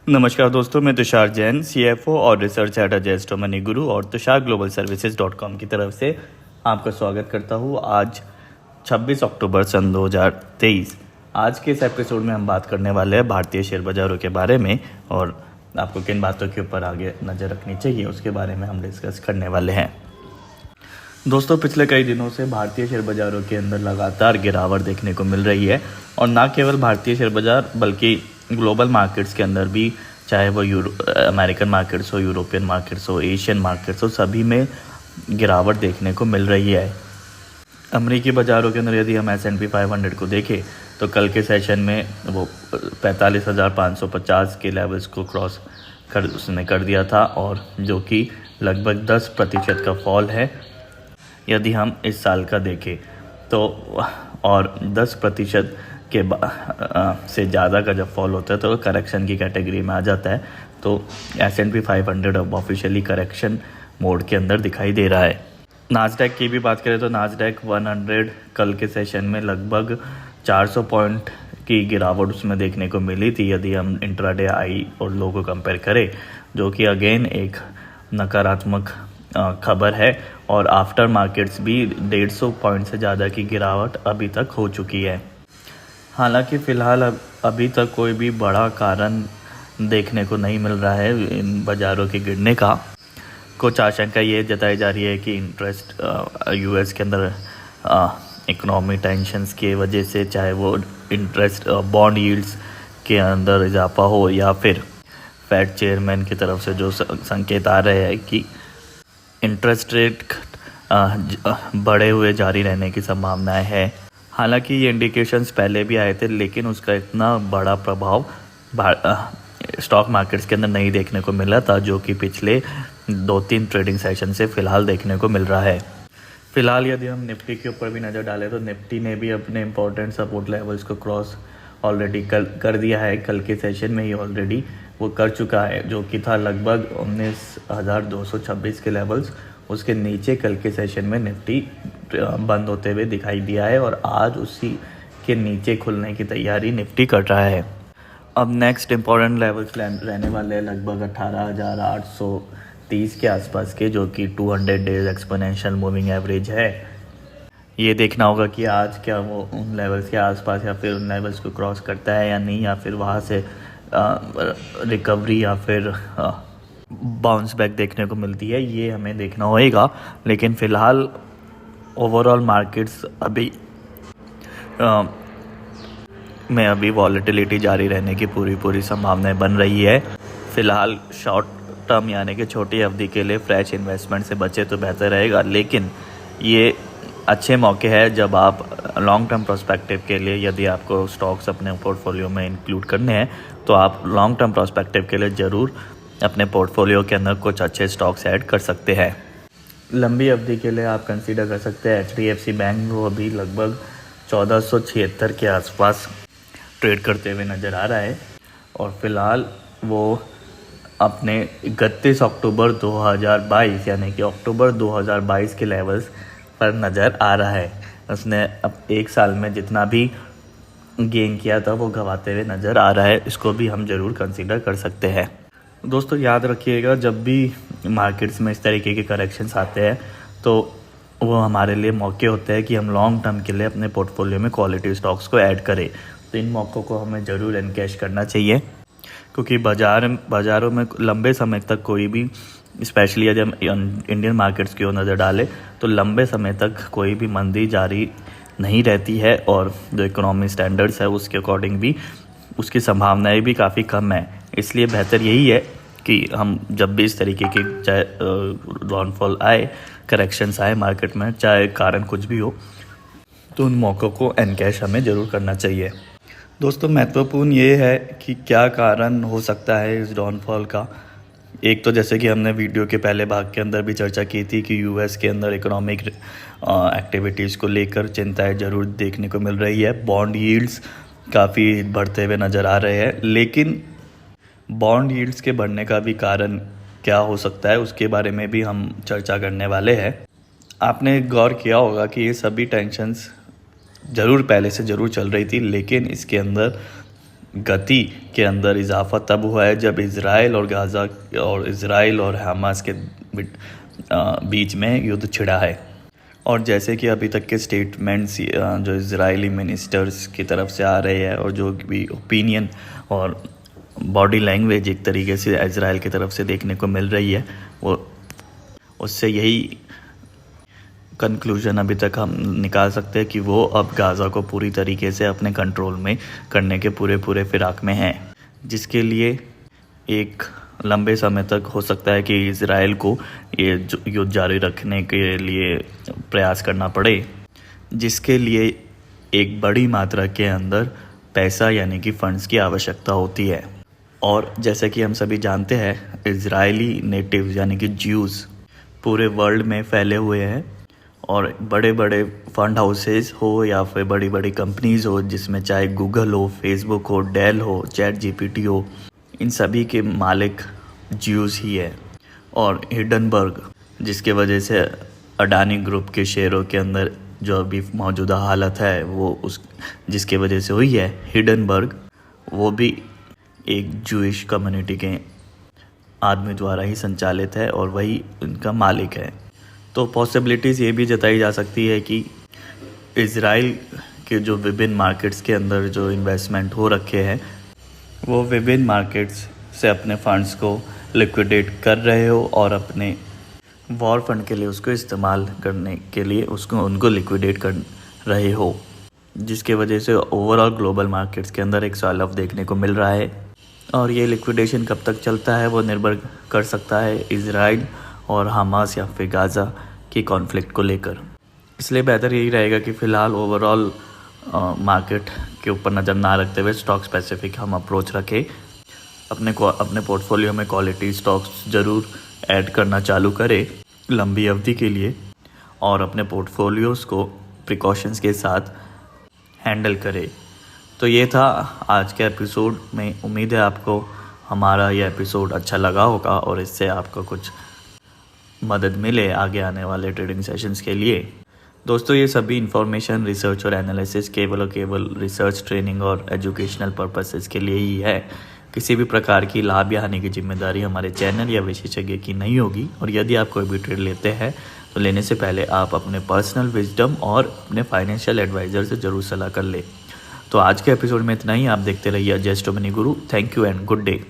नमस्कार दोस्तों, मैं तुषार जैन, CFO और रिसर्च एट अजेस्टो मनी गुरु और तुषार ग्लोबल सर्विसेज.com की तरफ से आपका स्वागत करता हूँ। आज 26 अक्टूबर सन 2023। आज के इस एपिसोड में हम बात करने वाले हैं भारतीय शेयर बाज़ारों के बारे में और आपको किन बातों के ऊपर आगे नज़र रखनी चाहिए उसके बारे में हम डिस्कस करने वाले हैं। दोस्तों, पिछले कई दिनों से भारतीय शेयर बाज़ारों के अंदर लगातार गिरावट देखने को मिल रही है और न केवल भारतीय शेयर बाज़ार बल्कि ग्लोबल मार्केट्स के अंदर भी, चाहे वो अमेरिकन मार्केट्स हो, यूरोपियन मार्केट्स हो, एशियन मार्केट्स हो, सभी में गिरावट देखने को मिल रही है। अमेरिकी बाज़ारों के अंदर यदि हम S&P 500 को देखें तो कल के सेशन में वो 45,550 के लेवल्स को क्रॉस उसने कर दिया था और जो कि लगभग 10% का फॉल है यदि हम इस साल का देखें तो, और 10% के से ज़्यादा का जब फॉल होता है तो करेक्शन की कैटेगरी में आ जाता है। तो S&P 500 अब ऑफिशियली करेक्शन मोड के अंदर दिखाई दे रहा है। नास्डैक की भी बात करें तो नास्डैक 100 कल के सेशन में लगभग 400 पॉइंट की गिरावट उसमें देखने को मिली थी यदि हम इंट्राडे हाई और लो को कंपेयर करें, जो कि अगेन एक नकारात्मक खबर है। और आफ्टर मार्केट्स भी 150 पॉइंट से ज़्यादा की गिरावट अभी तक हो चुकी है। हालांकि फ़िलहाल अभी तक कोई भी बड़ा कारण देखने को नहीं मिल रहा है इन बाज़ारों के गिरने का। कुछ आशंका ये जताई जा रही है कि इंटरेस्ट US के अंदर इकोनॉमिक टेंशन्स की वजह से, चाहे वो इंटरेस्ट बॉन्ड यील्ड्स के अंदर इजाफा हो या फिर फेड चेयरमैन की तरफ से जो संकेत आ रहे हैं कि इंटरेस्ट रेट बढ़े हुए जारी रहने की संभावनाएं है। हालांकि ये इंडिकेशंस पहले भी आए थे लेकिन उसका इतना बड़ा प्रभाव स्टॉक मार्केट्स के अंदर नहीं देखने को मिला था, जो कि पिछले 2-3 ट्रेडिंग सेशन से फ़िलहाल देखने को मिल रहा है। फ़िलहाल यदि हम निफ्टी के ऊपर भी नज़र डालें तो निफ्टी ने भी अपने इम्पोर्टेंट सपोर्ट लेवल्स को क्रॉस ऑलरेडी कर दिया है। कल के सेशन में ही ऑलरेडी वो कर चुका है, जो कि था लगभग 19,226 के लेवल्स। उसके नीचे कल के सेशन में निफ्टी बंद होते हुए दिखाई दिया है और आज उसी के नीचे खुलने की तैयारी निफ्टी कर रहा है। अब नेक्स्ट इम्पॉर्टेंट लेवल्स रहने वाले हैं लगभग 18,830 के आसपास के, जो कि 200 डेज एक्सपोनेंशियल मूविंग एवरेज है। ये देखना होगा कि आज क्या वो उन लेवल्स के आसपास या फिर उन लेवल्स को क्रॉस करता है या नहीं, या फिर वहाँ से रिकवरी या फिर बाउंस बैक देखने को मिलती है, ये हमें देखना होएगा। लेकिन फ़िलहाल ओवरऑल मार्केट्स में अभी वॉलेटिलिटी जारी रहने की पूरी संभावनाएं बन रही है। फ़िलहाल शॉर्ट टर्म यानी कि छोटी अवधि के लिए फ्रेश इन्वेस्टमेंट से बचे तो बेहतर रहेगा, लेकिन ये अच्छे मौके हैं जब आप लॉन्ग टर्म प्रोस्पेक्टिव के लिए, यदि आपको स्टॉक्स अपने पोर्टफोलियो में इंक्लूड करने हैं तो आप लॉन्ग टर्म प्रोस्पेक्टिव के लिए ज़रूर अपने पोर्टफोलियो के अंदर कुछ अच्छे स्टॉक्स ऐड कर सकते हैं। लंबी अवधि के लिए आप कंसीडर कर सकते हैं HDFC बैंक, वो अभी लगभग 1476 के आसपास ट्रेड करते हुए नज़र आ रहा है और फिलहाल वो अपने 31 अक्टूबर 2022 यानी कि अक्टूबर 2022 के लेवल्स पर नज़र आ रहा है। उसने अब एक साल में जितना भी गेन किया था वो गंवाते हुए नज़र आ रहा है। इसको भी हम ज़रूर कंसीडर कर सकते हैं। दोस्तों, याद रखिएगा, जब भी मार्केट्स में इस तरीके के करेक्शंस आते हैं तो वो हमारे लिए मौके होते हैं कि हम लॉन्ग टर्म के लिए अपने पोर्टफोलियो में क्वालिटी स्टॉक्स को ऐड करें। तो इन मौक़ों को हमें ज़रूर एनकैश करना चाहिए, क्योंकि बाज़ारों में लंबे समय तक कोई भी, स्पेशली यदि हम इंडियन मार्केट्स की ओर नज़र डालें तो लंबे समय तक कोई भी मंदी जारी नहीं रहती है और जो इकोनॉमी स्टैंडर्ड्स है उसके अकॉर्डिंग भी उसकी संभावनाएं भी काफ़ी कम है। इसलिए बेहतर यही है कि हम जब भी इस तरीके के चाहे डाउनफॉल आए, करेक्शंस आए मार्केट में, चाहे कारण कुछ भी हो, तो उन मौक़ों को एनकैश हमें ज़रूर करना चाहिए। दोस्तों, महत्वपूर्ण ये है कि क्या कारण हो सकता है इस डाउनफॉल का। एक तो जैसे कि हमने वीडियो के पहले भाग के अंदर भी चर्चा की थी कि US के अंदर इकोनॉमिक एक्टिविटीज़ को लेकर चिंताएं ज़रूर देखने को मिल रही है। बॉन्ड यील्ड्स काफ़ी बढ़ते हुए नज़र आ रहे हैं, लेकिन बॉन्ड यील्ड्स के बढ़ने का भी कारण क्या हो सकता है उसके बारे में भी हम चर्चा करने वाले हैं। आपने गौर किया होगा कि ये सभी टेंशन्स ज़रूर पहले से ज़रूर चल रही थी, लेकिन इसके अंदर गति के अंदर इजाफा तब हुआ है जब इज़राइल और गाज़ा और इज़राइल और हमास के बीच में युद्ध छिड़ा है। और जैसे कि अभी तक के स्टेटमेंट्स जो इज़राइली मिनिस्टर्स की तरफ से आ रहे हैं और जो भी ओपिनियन और बॉडी लैंग्वेज एक तरीके से इज़राइल की तरफ से देखने को मिल रही है, वो उससे यही कंक्लूजन अभी तक हम निकाल सकते हैं कि वो अब गाज़ा को पूरी तरीके से अपने कंट्रोल में करने के पूरे फिराक में हैं, जिसके लिए एक लंबे समय तक हो सकता है कि इज़राइल को ये युद्ध जारी रखने के लिए प्रयास करना पड़े, जिसके लिए एक बड़ी मात्रा के अंदर पैसा यानी कि फंड्स की आवश्यकता होती है। और जैसे कि हम सभी जानते हैं, इज़राइली नेटिव्स यानी कि ज्यूज़ पूरे वर्ल्ड में फैले हुए हैं और बड़े बड़े फंड हाउसेस हो या फिर बड़ी बड़ी कंपनीज़ हो, जिसमें चाहे गूगल हो, फेसबुक हो, डेल हो, ChatGPT हो, इन सभी के मालिक ज्यूज़ ही है। और हिडनबर्ग, जिसके वजह से अडानी ग्रुप के शेयरों के अंदर जो अभी मौजूदा हालत है वो जिसके वजह से हुई है, हिडनबर्ग वो भी एक जूइश कम्युनिटी के आदमी द्वारा ही संचालित है और वही उनका मालिक है। तो पॉसिबिलिटीज़ ये भी जताई जा सकती है कि इज़राइल के जो विभिन्न मार्केट्स के अंदर जो इन्वेस्टमेंट हो रखे हैं वो विभिन्न मार्केट्स से अपने फंड्स को लिक्विडेट कर रहे हो और अपने वॉर फंड के लिए उसको इस्तेमाल करने के लिए उनको लिक्विडेट कर रहे हो, जिसके वजह से ओवरऑल ग्लोबल मार्केट्स के अंदर एक सॉल ऑफ देखने को मिल रहा है। और ये लिक्विडेशन कब तक चलता है वो निर्भर कर सकता है इज़राइल और हमास या फिर गाज़ा की कॉन्फ्लिक्ट को लेकर। इसलिए बेहतर यही रहेगा कि फ़िलहाल ओवरऑल मार्केट के ऊपर नज़र ना रखते हुए स्टॉक स्पेसिफिक हम अप्रोच रखें। अपने पोर्टफोलियो में क्वालिटी स्टॉक्स ज़रूर ऐड करना चालू करें लंबी अवधि के लिए और अपने पोर्टफोलियोज़ को प्रिकॉशंस के साथ हैंडल करें। तो ये था आज के एपिसोड में। उम्मीद है आपको हमारा ये एपिसोड अच्छा लगा होगा और इससे आपको कुछ मदद मिले आगे आने वाले ट्रेडिंग सेशंस के लिए। दोस्तों, ये सभी इन्फॉर्मेशन, रिसर्च और एनालिसिस केवल रिसर्च, ट्रेनिंग और एजुकेशनल पर्पसेस के लिए ही है। किसी भी प्रकार की लाभ या हानि की जिम्मेदारी हमारे चैनल या विशेषज्ञ की नहीं होगी। और यदि आप कोई भी ट्रेड लेते हैं तो लेने से पहले आप अपने पर्सनल विजडम और अपने फाइनेंशियल एडवाइज़र से ज़रूर सलाह कर लें। तो आज के एपिसोड में इतना ही। आप देखते रहिए just money Guru. Thank you and good day.